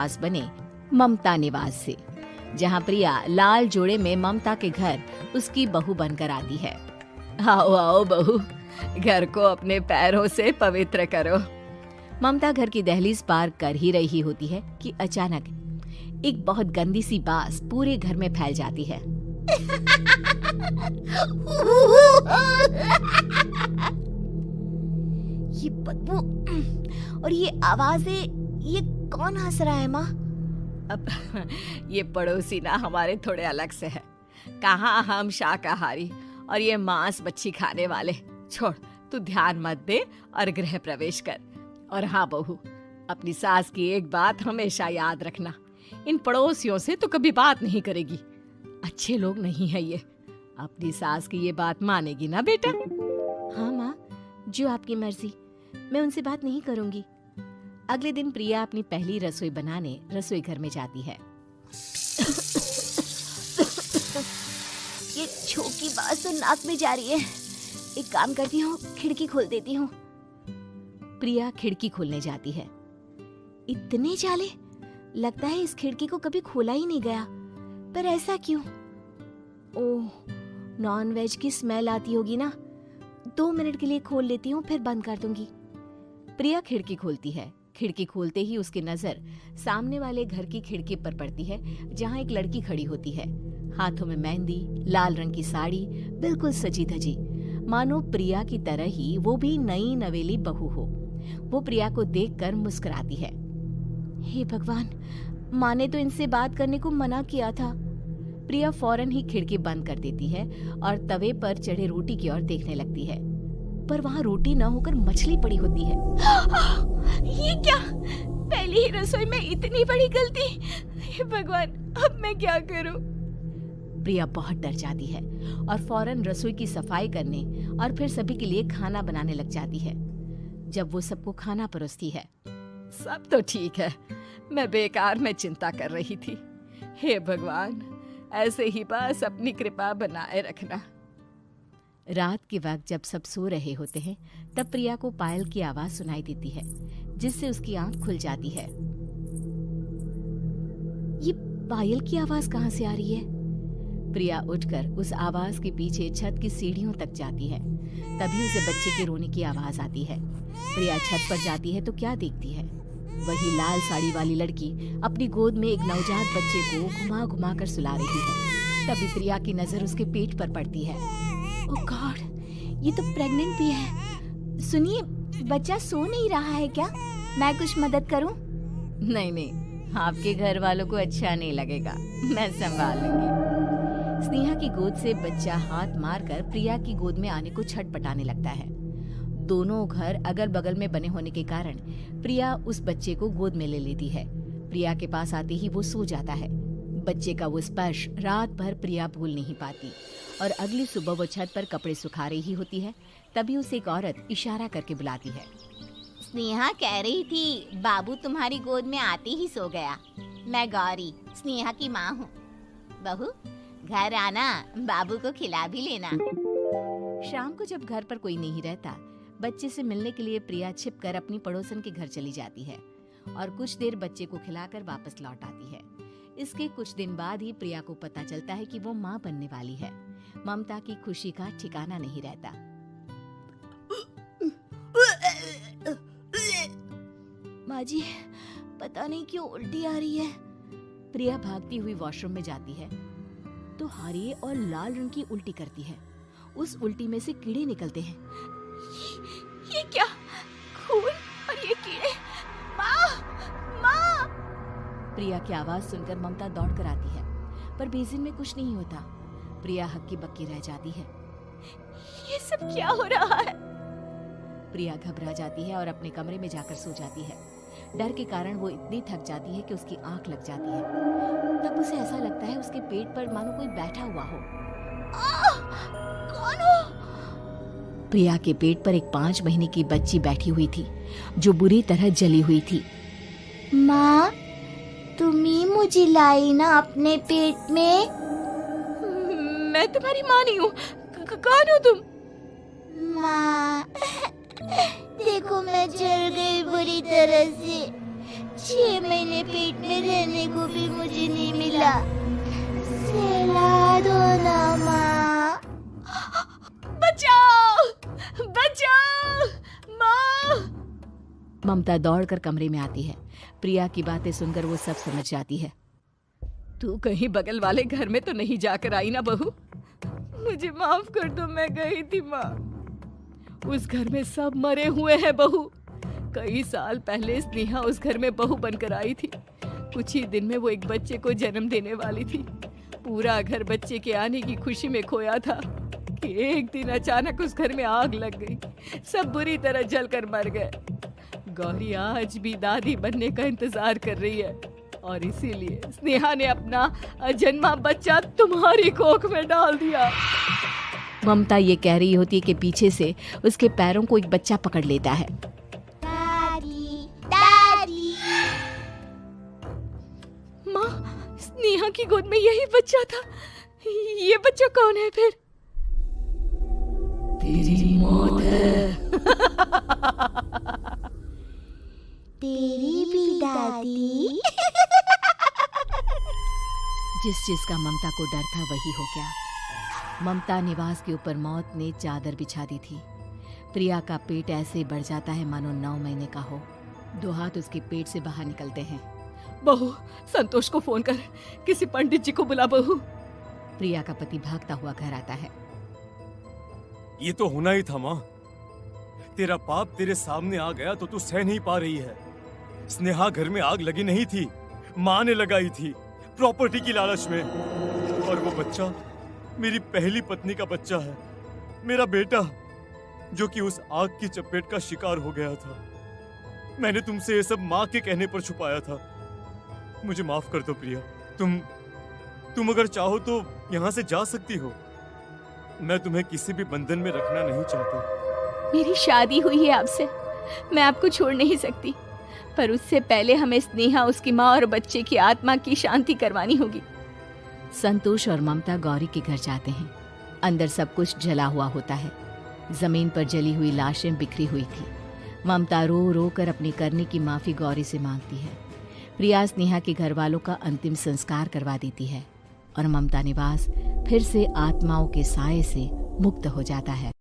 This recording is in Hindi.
पास बने ममता निवास से, जहां प्रिया लाल जोड़े में ममता के घर उसकी बहू बनकर आती है। आओ आओ बहू, घर को अपने पैरों से पवित्र करो। ममता घर की दहलीज पार कर ही रही होती है कि अचानक एक बहुत गंदी सी बास पूरे घर में फैल जाती है। ये बदबू और ये आवाजें, ये कौन हंस रहा है माँ? अब ये पड़ोसी ना हमारे थोड़े अलग से है। कहाँ हम शाकाहारी और ये मांस मच्छी खाने वाले। छोड़, तू ध्यान मत दे और गृह प्रवेश कर। और हाँ बहू, अपनी सास की एक बात हमेशा याद रखना, इन पड़ोसियों से तो कभी बात नहीं करेगी। अच्छे लोग नहीं है ये। अपनी सास की ये बात मानेगी ना बेटा? हाँ माँ, जो आपकी मर्जी, मैं उनसे बात नहीं करूंगी। अगले दिन प्रिया अपनी पहली रसोई बनाने रसोई घर में जाती है। ये छोकी बात तो नाक में जा रही है। एक काम करती हूँ, खिड़की खोल देती हूँ। प्रिया खिड़की खोलने जाती है। इतने जाले, लगता है इस खिड़की को कभी खोला ही नहीं गया। पर ऐसा क्यों? ओह, नॉन वेज की स्मेल आती होगी ना। 2 मिनट के लिए खोल लेती हूँ, फिर बंद कर दूंगी। प्रिया खिड़की खोलती है। खिड़की खोलते ही उसकी नजर सामने वाले घर की खिड़की पर पड़ती है, जहाँ एक लड़की खड़ी होती है। हाथों में मेहंदी, लाल रंग की साड़ी, बिल्कुल सजी धजी, मानो प्रिया की तरह ही वो भी नई नवेली बहू हो। वो प्रिया को देखकर मुस्कुराती है। हे भगवान, माँ ने तो इनसे बात करने को मना किया था। प्रिया फौरन ही खिड़की बंद कर देती है और तवे पर चढ़े रोटी की ओर देखने लगती है, पर वहाँ रोटी न होकर मछली पड़ी होती है। ये क्या? पहली ही रसोई में इतनी बड़ी गलती। हे भगवान, अब मैं क्या करूं? प्रिया बहुत डर जाती है और फौरन रसोई की सफाई करने और फिर सभी के लिए खाना बनाने लग जाती है। जब वो सबको खाना परोसती है, सब तो ठीक है, मैं बेकार में चिंता कर रही थी। हे भगवान, ऐसे ही बस अपनी कृपा बनाए रखना। रात के वक्त जब सब सो रहे होते हैं, तब प्रिया को पायल की आवाज सुनाई देती है, जिससे उसकी आंख खुल जाती है। ये पायल की आवाज कहाँ से आ रही है? प्रिया उठकर उस आवाज के पीछे छत की सीढ़ियों तक जाती है। तभी उसे बच्चे के रोने की आवाज आती है। प्रिया छत पर जाती है तो क्या देखती है? वही लाल साड़ी वाली लड़की अपनी गोद में एक नवजात बच्चे को घुमा घुमा कर सुला रही है। तभी प्रिया की नजर उसके पेट पर पड़ती है। ओह गॉड, ये तो प्रेग्नेंट भी है। सुनिए, बच्चा सो नहीं रहा है क्या? मैं कुछ मदद करूं? नहीं नहीं, आपके घर वालों को अच्छा नहीं लगेगा, मैं संभाल लूंगी। स्नेहा की गोद से बच्चा हाथ मारकर प्रिया की गोद में आने को छटपटाने लगता है। दोनों घर अगल बगल में बने होने के कारण प्रिया उस बच्चे को गोद में ले लेती है। प्रिया के पास आते ही वो सो जाता है। बच्चे का वो स्पर्श रात भर प्रिया भूल नहीं पाती और अगली सुबह वो छत पर कपड़े सुखा रही होती है। तभी उसे एक औरत इशारा करके बुलाती है। स्नेहा कह रही थी बाबू तुम्हारी गोद में आते ही सो गया। मैं गौरी, स्नेहा की माँ हूँ। बहू, घर आना, बाबू को खिला भी लेना। शाम को जब घर पर कोई नहीं रहता, बच्चे से मिलने के लिए प्रिया छिपकर अपनी पड़ोसन के घर चली जाती है और कुछ देर बच्चे को खिलाकर वापस लौट आती है। इसके कुछ दिन बाद ही प्रिया को पता चलता है कि वो माँ बनने वाली है। ममता की खुशी का ठिकाना नहीं रहता। माँ जी, पता नहीं क्यों उल्टी आ रही है। प्रिया भागती हुई वॉशरूम में जाती है तो हरे और लाल रंग की उल्टी करती है। उस उल्टी में से कीड़े निकलते हैं। ये क्या? खून और ये कीड़े! माँ! माँ! प्रिया की आवाज सुनकर ममता दौड़ कर आती है, पर बेसिन में कुछ नहीं होता। प्रिया हक्की बक्की रह जाती है। ये सब क्या हो रहा है? प्रिया घबरा जाती है और अपने कमरे में जाकर सो जाती है। डर के कारण वो इतनी थक जाती है कि उसकी आंख लग जाती है। तब उसे ऐसा लगता है उसके पेट पर मानो कोई बैठा हुआ हो। कौन हो? प्रिया के पेट पर एक 5 महीने की बच्ची बैठी हुई थी, जो बुरी तरह जली हुई थी। माँ, तुम ही मुझे लाई ना अपने पेट में? मैं तुम्हारी माँ नहीं हूँ। कौन हो तुम? माँ, देखो मैं जल गई बुरी तरह से। 6 महीने पेट में रहने को भी मुझे नहीं मिला। सहला दो ना माँ। बचाओ, बचाओ, माँ। ममता दौड़कर कमरे में आती है। प्रिया की बातें सुनकर वो सब समझ जाती है। तू कहीं बगल वाले घर में तो नहीं जाकर आई ना बहू? मुझे माफ कर दो, मैं गई थी माँ। उस घर में सब मरे हुए हैं बहू। कई साल पहले स्नेहा उस घर में बहू बनकर आई थी। कुछ ही दिन में वो एक बच्चे को जन्म देने वाली थी। पूरा घर बच्चे के आने की खुशी में खोया था कि एक दिन अचानक उस घर में आग लग गई। सब बुरी तरह जलकर मर गए। गौरी आज भी दादी बनने का इंतजार कर रही है और इसीलिए स्नेहा ने अपना अजन्मा बच्चा तुम्हारी कोख में डाल दिया। ममता ये कह रही होती है कि पीछे से उसके पैरों को एक बच्चा पकड़ लेता है। दादी, दादी। माँ, स्नेहा की गोद में यही बच्चा था। ये बच्चा कौन है फिर? तेरी मौत है। तेरी भी दादी। जिस चीज का ममता को डर था वही हो गया। ममता निवास के ऊपर मौत ने चादर बिछा दी थी। प्रिया का पेट ऐसे बढ़ जाता है मानो 9 महीने का हो। 2 हाथ उसके पेट से बाहर निकलते हैं। बहू, संतोष को फोन कर, किसी पंडित जी को बुला बहू। प्रिया का पति भागता हुआ घर आता है। ये तो होना ही था माँ। तेरा पाप तेरे सामने आ गया तो तू सह नहीं पा रही है। स्नेहा घर में आग लगी नहीं थी, माँ ने लगाई थी, प्रॉपर्टी की लालच में। और वो बच्चा मेरी पहली पत्नी का बच्चा है, मेरा बेटा, जो कि उस आग की चपेट का शिकार हो गया था। मैंने तुमसे ये सब माँ के कहने पर छुपाया था। मुझे माफ कर दो प्रिया। तुम अगर चाहो तो यहाँ से जा सकती हो। मैं तुम्हें किसी भी बंधन में रखना नहीं चाहता। मेरी शादी हुई है आपसे, मैं आपको छोड़ नहीं सकती, पर उससे पहले हमें स्नेहा, उसकी माँ और बच्चे की आत्मा की शांति करवानी होगी। संतोष और ममता गौरी के घर जाते हैं। अंदर सब कुछ जला हुआ होता है। जमीन पर जली हुई लाशें बिखरी हुई थी। ममता रो रो कर अपने करने की माफी गौरी से मांगती है। प्रिया स्नेहा के घर वालों का अंतिम संस्कार करवा देती है और ममता निवास फिर से आत्माओं के साए से मुक्त हो जाता है।